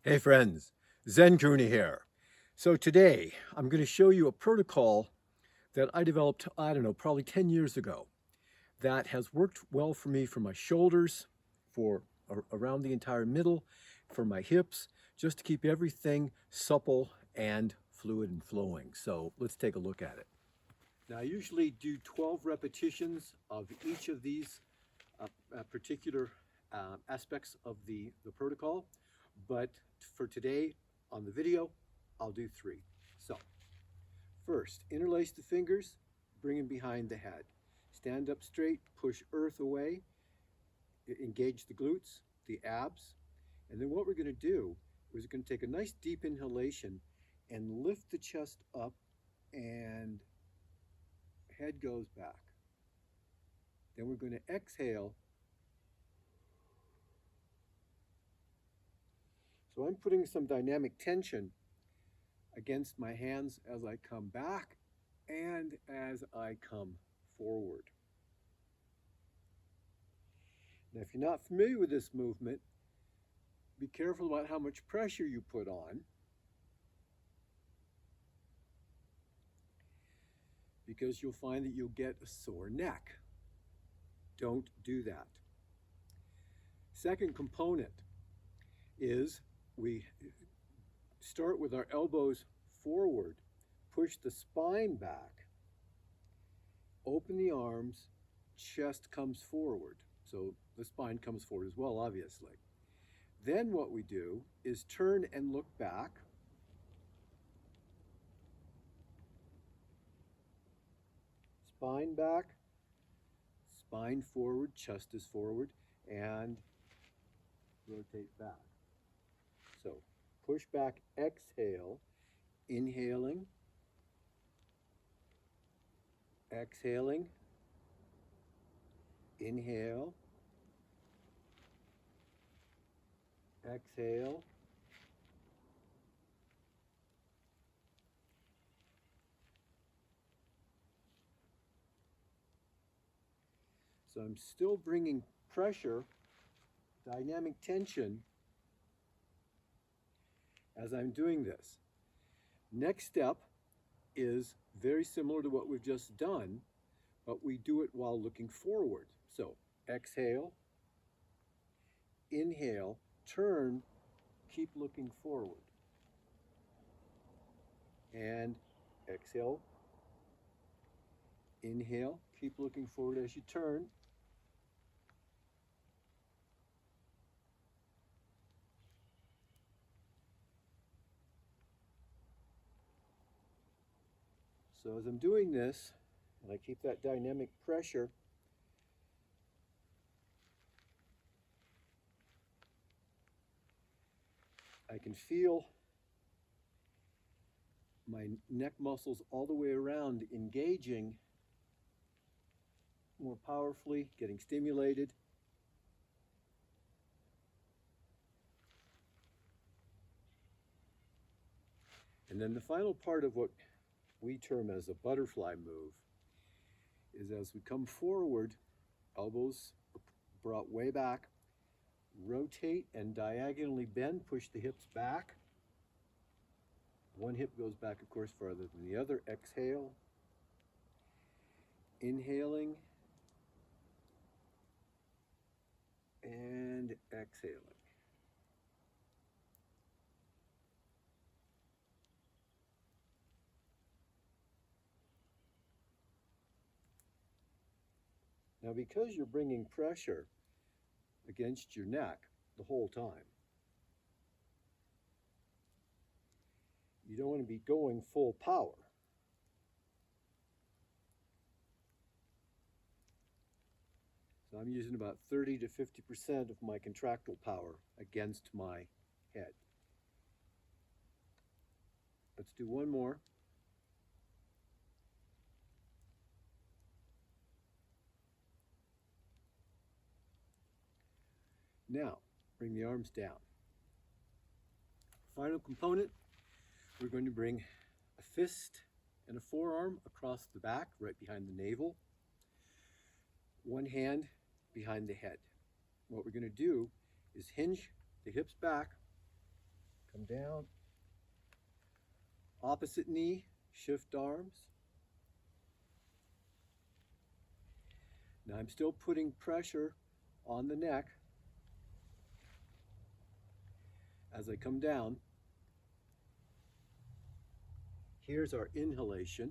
Hey friends, Zen Kuni here. So today I'm going to show you a protocol that I developed, I don't know, probably 10 years ago that has worked well for me for my shoulders, for around the entire middle, for my hips, just to keep everything supple and fluid and flowing. So let's take a look at it. Now I usually do 12 repetitions of each of these particular aspects of the protocol, but for today on the video, I'll do 3. So first, interlace the fingers, bring them behind the head. Stand up straight, push earth away, engage the glutes, the abs, and then what we're going to do is we're going to take a nice deep inhalation and lift the chest up and head goes back. Then we're going to exhale. So I'm putting some dynamic tension against my hands as I come back and as I come forward. Now, if you're not familiar with this movement, be careful about how much pressure you put on, because you'll find that you'll get a sore neck. Don't do that. Second component is we start with our elbows forward, push the spine back, open the arms, chest comes forward. So the spine comes forward as well, obviously. Then what we do is turn and look back. Spine back, spine forward, chest is forward, and rotate back. So push back, exhale, inhaling, exhaling, inhale, exhale, so I'm still bringing pressure, dynamic tension as I'm doing this. Next step is very similar to what we've just done, but we do it while looking forward. So exhale, inhale, turn, keep looking forward. And exhale, inhale, keep looking forward as you turn. So as I'm doing this, and I keep that dynamic pressure, I can feel my neck muscles all the way around engaging more powerfully, getting stimulated. And then the final part of what we term as a butterfly move is as we come forward, elbows brought way back, rotate and diagonally bend, push the hips back. One hip goes back, of course, farther than the other. Exhale, inhaling, and exhaling. Now, because you're bringing pressure against your neck the whole time, you don't want to be going full power. So I'm using about 30 to 50% of my contractile power against my head. Let's do one more. Now, bring the arms down. Final component, we're going to bring a fist and a forearm across the back, right behind the navel. One hand behind the head. What we're going to do is hinge the hips back, come down. Opposite knee, shift arms. Now I'm still putting pressure on the neck as I come down. Here's our inhalation,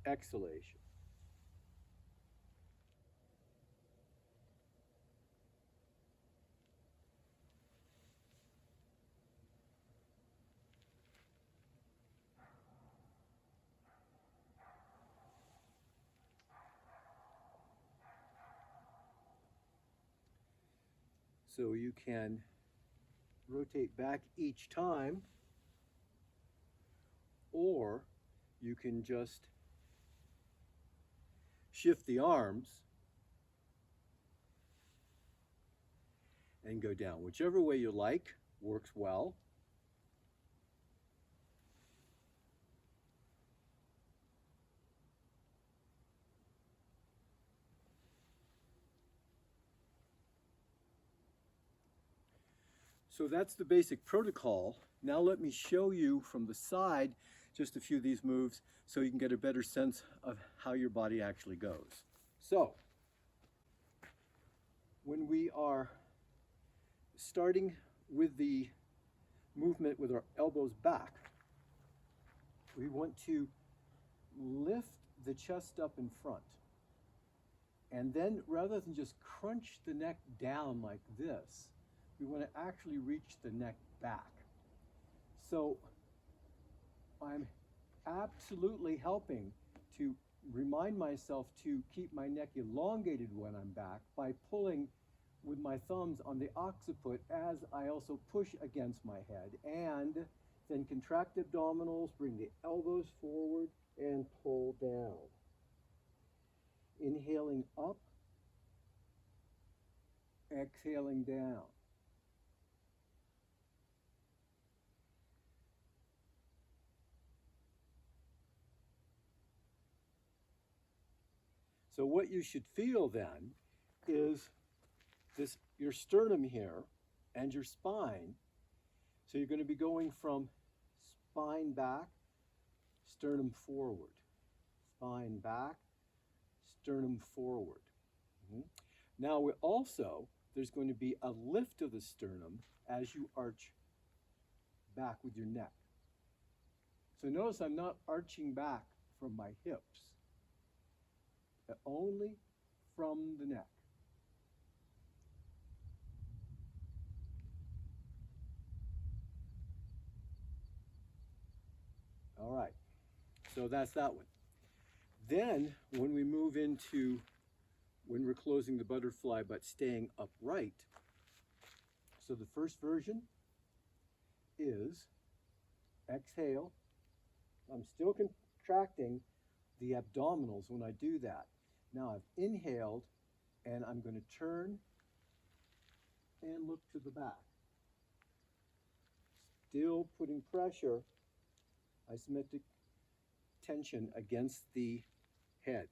exhalation. So you can rotate back each time, or you can just shift the arms and go down. Whichever way you like works well. So that's the basic protocol. Now let me show you from the side just a few of these moves so you can get a better sense of how your body actually goes. So, when we are starting with the movement with our elbows back, we want to lift the chest up in front. And then rather than just crunch the neck down like this, we want to actually reach the neck back. So I'm absolutely helping to remind myself to keep my neck elongated when I'm back by pulling with my thumbs on the occiput as I also push against my head, and then contract abdominals, bring the elbows forward and pull down. Inhaling up, exhaling down. So what you should feel then is your sternum here and your spine. So you're going to be going from spine back, sternum forward, spine back, sternum forward. Now there's going to be a lift of the sternum as you arch back with your neck. So notice I'm not arching back from my hips, but only from the neck. All right, so that's that one. Then when we move into, when we're closing the butterfly but staying upright, so the first version is exhale. I'm still contracting the abdominals when I do that. Now I've inhaled and I'm going to turn and look to the back. Still putting pressure, isometric tension against the head.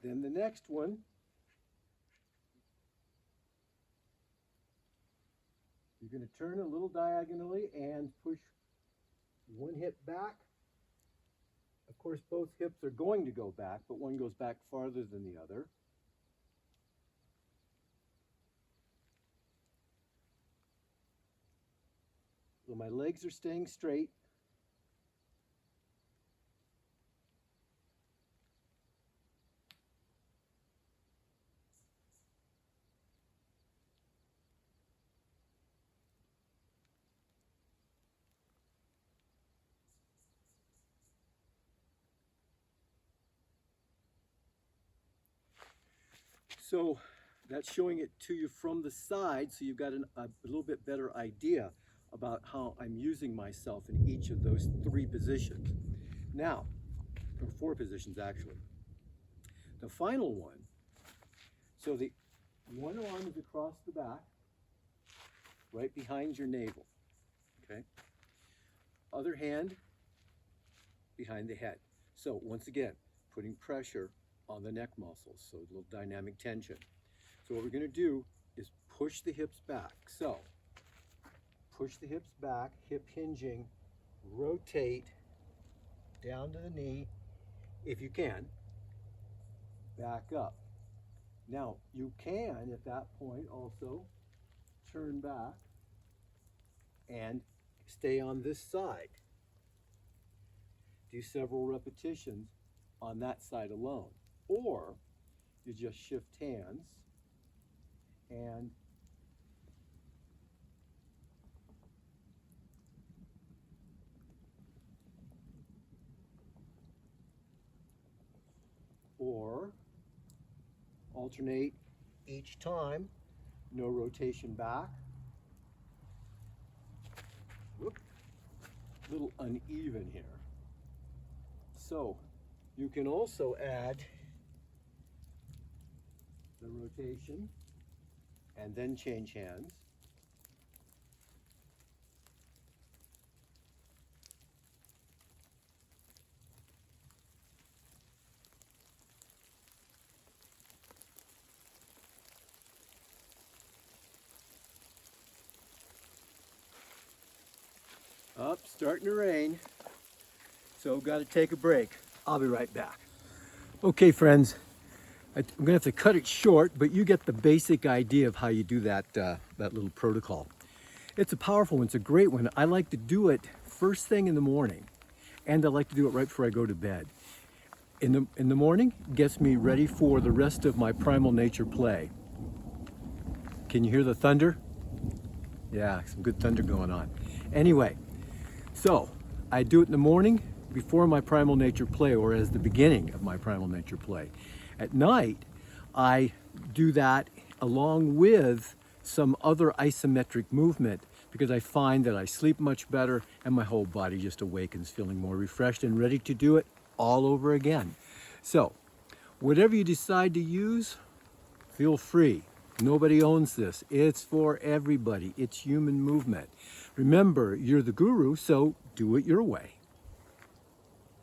Then the next one, you're going to turn a little diagonally and push one hip back. Of course, both hips are going to go back, but one goes back farther than the other. So my legs are staying straight. So that's showing it to you from the side, so you've got a little bit better idea about how I'm using myself in each of those three positions. Now, or four positions actually. The final one, so the one arm is across the back, right behind your navel. okay? Other hand behind the head. So once again, putting pressure on the neck muscles, so a little dynamic tension. So what we're gonna do is push the hips back. So push the hips back, hip hinging, rotate down to the knee, if you can, back up. Now, you can, at that point, also turn back and stay on this side. Do several repetitions on that side alone. Or you just shift hands and or alternate each time, no rotation back. Whoop, a little uneven here. So you can also add the rotation and then change hands. Up, starting to rain, so got to take a break. I'll be right back. Okay, friends, I'm gonna have to cut it short, but you get the basic idea of how you do that, that little protocol. It's a powerful one, it's a great one. I like to do it first thing in the morning, and I like to do it right before I go to bed. In the morning, gets me ready for the rest of my primal nature play. Can you hear the thunder? Yeah, some good thunder going on. Anyway, so I do it in the morning before my primal nature play, or as the beginning of my primal nature play. At night, I do that along with some other isometric movement, because I find that I sleep much better and my whole body just awakens feeling more refreshed and ready to do it all over again. So whatever you decide to use, feel free. Nobody owns this. It's for everybody. It's human movement. Remember, you're the guru, so do it your way.